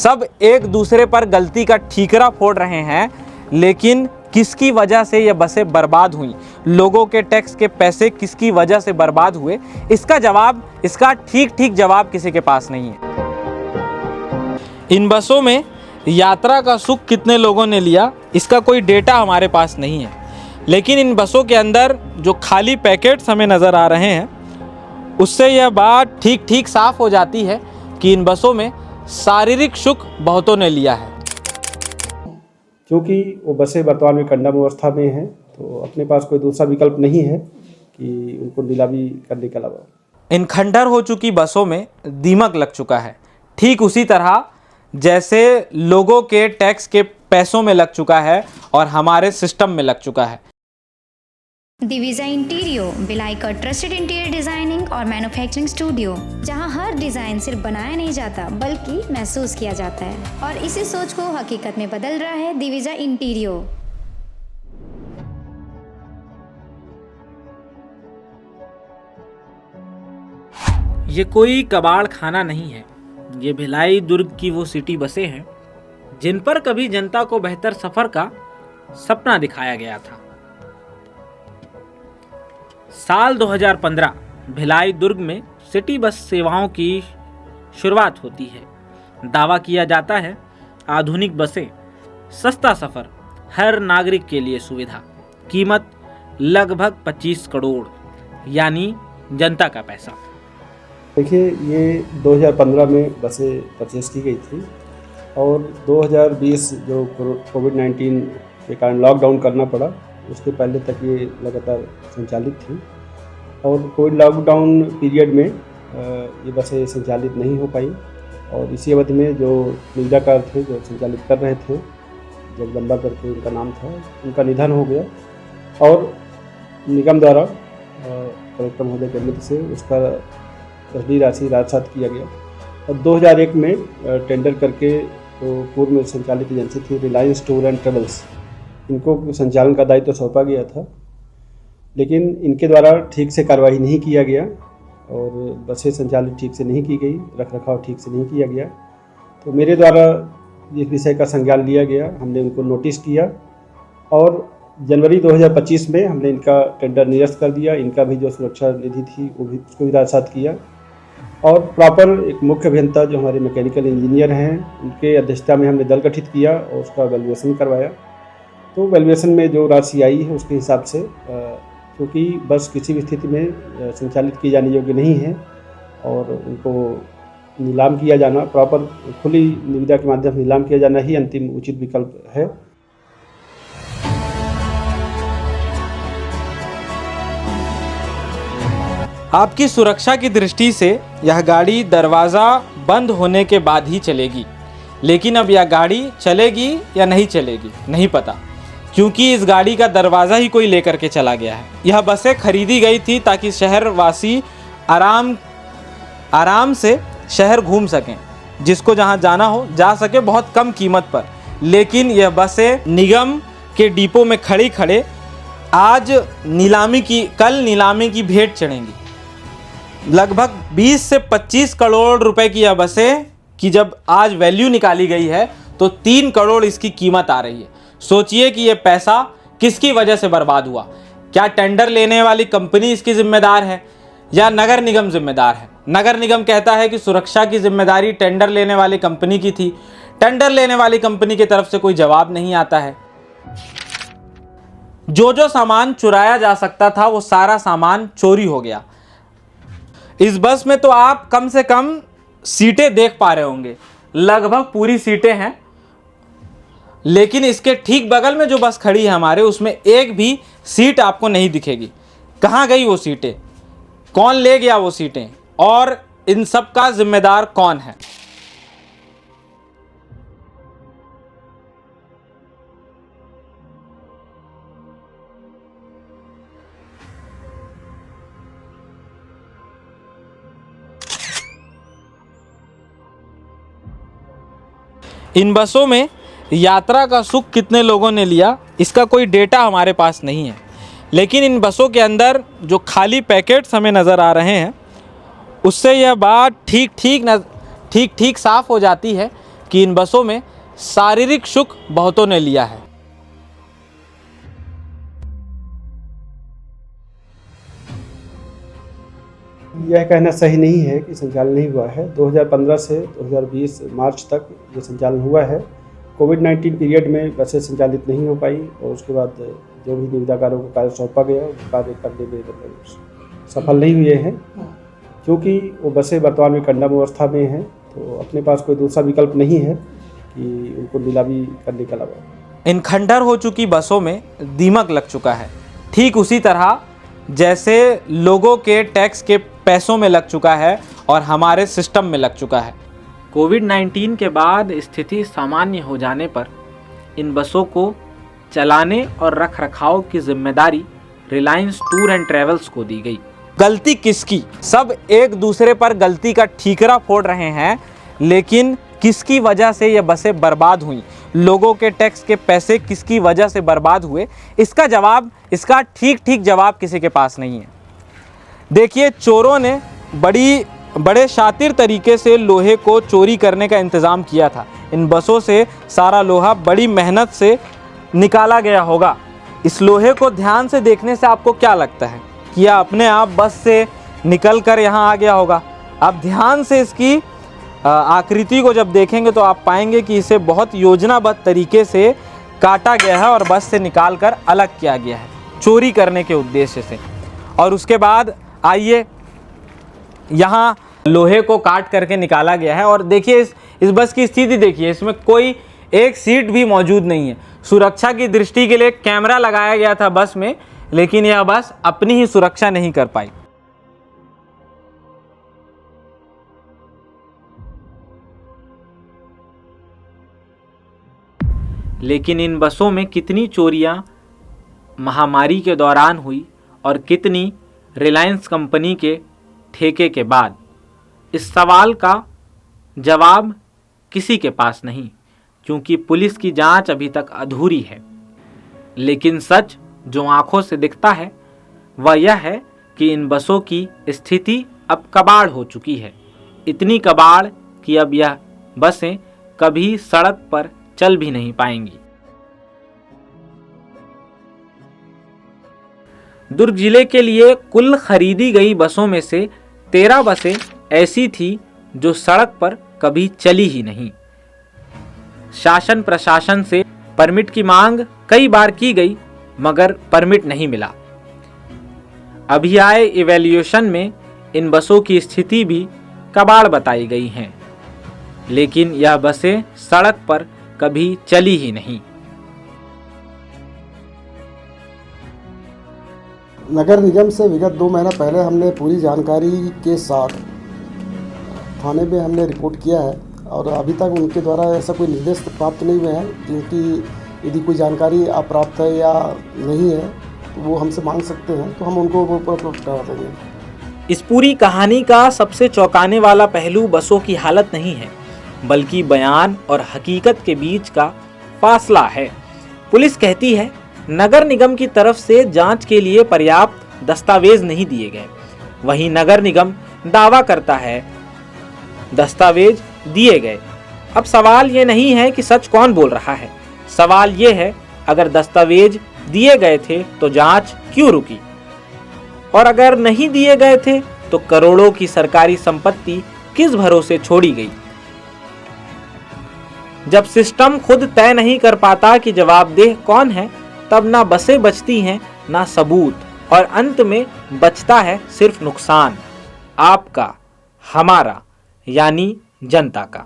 सब एक दूसरे पर गलती का ठीकरा फोड़ रहे हैं, लेकिन किसकी वजह से ये बसें बर्बाद हुई, लोगों के टैक्स के पैसे किसकी वजह से बर्बाद हुए, इसका ठीक जवाब किसी के पास नहीं है। इन बसों में यात्रा का सुख कितने लोगों ने लिया, इसका कोई डेटा हमारे पास नहीं है, लेकिन इन बसों के अंदर जो खाली पैकेट्स हमें नज़र आ रहे हैं, उससे यह बात ठीक साफ हो जाती है कि इन बसों में शारीरिक सुख बहुतों ने लिया है। क्योंकि वो बसें वर्तमान में कंडम अवस्था में हैं, तो अपने पास कोई दूसरा विकल्प नहीं है कि उनको नीलामी करने के अलावा। इन खंडर हो चुकी बसों में दीमक लग चुका है, ठीक उसी तरह जैसे लोगों के टैक्स के पैसों में लग चुका है और हमारे सिस्टम में लग चुका है। दिविजा इंटीरियो भिलाई का ट्रस्टेड इंटीरियर डिजाइनिंग और मैन्युफैक्चरिंग स्टूडियो, जहां हर डिजाइन सिर्फ बनाया नहीं जाता बल्कि महसूस किया जाता है, और इसी सोच को हकीकत में बदल रहा है दिविजा इंटीरियो। ये कोई कबाड़ खाना नहीं है, ये भिलाई दुर्ग की वो सिटी बसें हैं जिन पर कभी जनता को बेहतर सफर का सपना दिखाया गया था। साल 2015 भिलाई दुर्ग में सिटी बस सेवाओं की शुरुआत होती है। दावा किया जाता है आधुनिक बसें, सस्ता सफर, हर नागरिक के लिए सुविधा, कीमत लगभग 25 करोड़ यानी जनता का पैसा। देखिए, ये 2015 में बसें परचेज़ की गई थी और 2020 जो कोविड-19 के कारण लॉकडाउन करना पड़ा, उसके पहले तक ये लगातार संचालित थी और कोविड लॉकडाउन पीरियड में ये बसें संचालित नहीं हो पाई और इसी अवधि में जो निविदाकार थे जो संचालित कर रहे थे, जगदम्बा करके उनका नाम था, उनका निधन हो गया और निगम द्वारा कलेक्टर महोदय के अनुमति से उसका तसदीर राशि राजसात किया गया और 2001 में टेंडर करके तो पूर्व में संचालित एजेंसी थी रिलायंस टूर एंड ट्रेवल्स, इनको संचालन का दायित्व सौंपा गया था, लेकिन इनके द्वारा ठीक से कार्रवाई नहीं किया गया और बसें संचालित ठीक से नहीं की गई, रखरखाव ठीक से नहीं किया गया। तो मेरे द्वारा इस विषय का संज्ञान लिया गया, हमने उनको नोटिस किया और जनवरी 2025 में हमने इनका टेंडर निरस्त कर दिया। इनका भी जो सुरक्षा निधि थी वो भी उसको भी राजसात किया और प्रॉपर एक मुख्य अभियंता जो हमारे मैकेनिकल इंजीनियर हैं, उनके अध्यक्षता में हमने दल गठित किया और उसका वैल्यूएशन करवाया। तो वैल्यूएशन में जो राशि आई है उसके हिसाब से, क्योंकि बस किसी भी स्थिति में संचालित की जाने योग्य नहीं है और उनको नीलाम किया जाना, प्रॉपर खुली निविदा के माध्यम से नीलाम किया जाना ही अंतिम उचित विकल्प है। आपकी सुरक्षा की दृष्टि से यह गाड़ी दरवाज़ा बंद होने के बाद ही चलेगी, लेकिन अब यह गाड़ी चलेगी या नहीं चलेगी नहीं पता, क्योंकि इस गाड़ी का दरवाज़ा ही कोई लेकर के चला गया है। यह बसें खरीदी गई थी ताकि शहरवासी आराम से शहर घूम सकें, जिसको जहां जाना हो जा सके बहुत कम कीमत पर, लेकिन यह बसें निगम के डिपो में खड़े आज कल नीलामी की भेंट चढ़ेंगी। लगभग 20 से 25 करोड़ रुपए की यह बसें की जब आज वैल्यू निकाली गई है तो 3 करोड़ इसकी कीमत आ रही है। सोचिए कि यह पैसा किसकी वजह से बर्बाद हुआ। क्या टेंडर लेने वाली कंपनी इसकी जिम्मेदार है या नगर निगम जिम्मेदार है? नगर निगम कहता है कि सुरक्षा की जिम्मेदारी टेंडर लेने वाली कंपनी की थी। टेंडर लेने वाली कंपनी की तरफ से कोई जवाब नहीं आता है। जो सामान चुराया जा सकता था वो सारा सामान चोरी हो गया। इस बस में तो आप कम से कम सीटें देख पा रहे होंगे, लगभग पूरी सीटें हैं, लेकिन इसके ठीक बगल में जो बस खड़ी है हमारे, उसमें एक भी सीट आपको नहीं दिखेगी। कहाँ गई वो सीटें? कौन ले गया वो सीटें? और इन सब का जिम्मेदार कौन है? इन बसों में यात्रा का सुख कितने लोगों ने लिया, इसका कोई डेटा हमारे पास नहीं है, लेकिन इन बसों के अंदर जो खाली पैकेट्स हमें नज़र आ रहे हैं, उससे यह बात ठीक साफ हो जाती है कि इन बसों में शारीरिक सुख बहुतों ने लिया है। यह कहना सही नहीं है कि संचालन नहीं हुआ है। 2015 से 2020 मार्च तक ये संचालन हुआ है। कोविड-19 पीरियड में बसें संचालित नहीं हो पाई और उसके बाद जो भी निविदाकारों को कार्य सौंपा गया वो कार्य करने में सफल नहीं हुए हैं, क्योंकि वो बसें वर्तमान में कंडम अवस्था में हैं, तो अपने पास कोई दूसरा विकल्प नहीं है कि उनको नीलामी करने के अलावा। इन खंडर हो चुकी बसों में दीमक लग चुका है, ठीक उसी तरह जैसे लोगों के टैक्स के पैसों में लग चुका है और हमारे सिस्टम में लग चुका है। कोविड-19 के बाद स्थिति सामान्य हो जाने पर इन बसों को चलाने और रख रखाव की जिम्मेदारी रिलायंस टूर एंड ट्रेवल्स को दी गई। गलती किसकी? सब एक दूसरे पर गलती का ठीकरा फोड़ रहे हैं, लेकिन किसकी वजह से ये बसें बर्बाद हुई, लोगों के टैक्स के पैसे किसकी वजह से बर्बाद हुए, इसका ठीक जवाब किसी के पास नहीं है। देखिए, चोरों ने बड़े शातिर तरीके से लोहे को चोरी करने का इंतज़ाम किया था। इन बसों से सारा लोहा बड़ी मेहनत से निकाला गया होगा। इस लोहे को ध्यान से देखने से आपको क्या लगता है कि यह अपने आप बस से निकल कर यहाँ आ गया होगा? आप ध्यान से इसकी आकृति को जब देखेंगे तो आप पाएंगे कि इसे बहुत योजनाबद्ध तरीके से काटा गया है और बस से निकाल कर अलग किया गया है चोरी करने के उद्देश्य से। और उसके बाद आइए, यहाँ लोहे को काट करके निकाला गया है और देखिए इस बस की स्थिति देखिए, इसमें कोई एक सीट भी मौजूद नहीं है। सुरक्षा की दृष्टि के लिए कैमरा लगाया गया था बस में, लेकिन यह बस अपनी ही सुरक्षा नहीं कर पाई। लेकिन इन बसों में कितनी चोरियां महामारी के दौरान हुई और कितनी रिलायंस कंपनी के ठेके के बाद, इस सवाल का जवाब किसी के पास नहीं, क्योंकि पुलिस की जांच अभी तक अधूरी है। लेकिन सच जो आंखों से दिखता है वह यह है कि इन बसों की स्थिति अब कबाड़ हो चुकी है। इतनी कबाड़ कि अब यह बसें कभी सड़क पर चल भी नहीं पाएंगी। दुर्ग जिले के लिए कुल खरीदी गई बसों में से 13 बसें ऐसी थी जो सड़क पर कभी चली ही नहीं। शासन प्रशासन से परमिट की मांग कई बार की गई, मगर परमिट नहीं मिला। अभी आए इवैल्यूएशन में इन बसों की स्थिति भी कबाड़ बताई गई हैं, लेकिन यह बसें सड़क पर कभी चली ही नहीं। नगर निगम से विगत 2 महीना पहले हमने पूरी जानकारी के साथ थाने में हमने रिपोर्ट किया है और अभी तक उनके द्वारा ऐसा कोई निर्देश प्राप्त नहीं हुए हैं, क्योंकि यदि कोई जानकारी अप्राप्त है या नहीं है तो वो हमसे मांग सकते हैं, तो हम उनको करा देंगे। इस पूरी कहानी का सबसे चौंकाने वाला पहलू बसों की हालत नहीं है, बल्कि बयान और हकीकत के बीच का फासला है। पुलिस कहती है नगर निगम की तरफ से जांच के लिए पर्याप्त दस्तावेज नहीं दिए गए, वहीं नगर निगम दावा करता है दस्तावेज दिए गए। अब सवाल ये नहीं है कि सच कौन बोल रहा है, सवाल ये है अगर दस्तावेज दिए गए थे तो जांच क्यों रुकी, और अगर नहीं दिए गए थे तो करोड़ों की सरकारी संपत्ति किस भरोसे छोड़ी गई। जब सिस्टम खुद तय नहीं कर पाता कि जवाबदेह कौन है, तब ना बसें बचती हैं ना सबूत, और अंत में बचता है सिर्फ नुकसान, आपका, हमारा, यानी जनता का।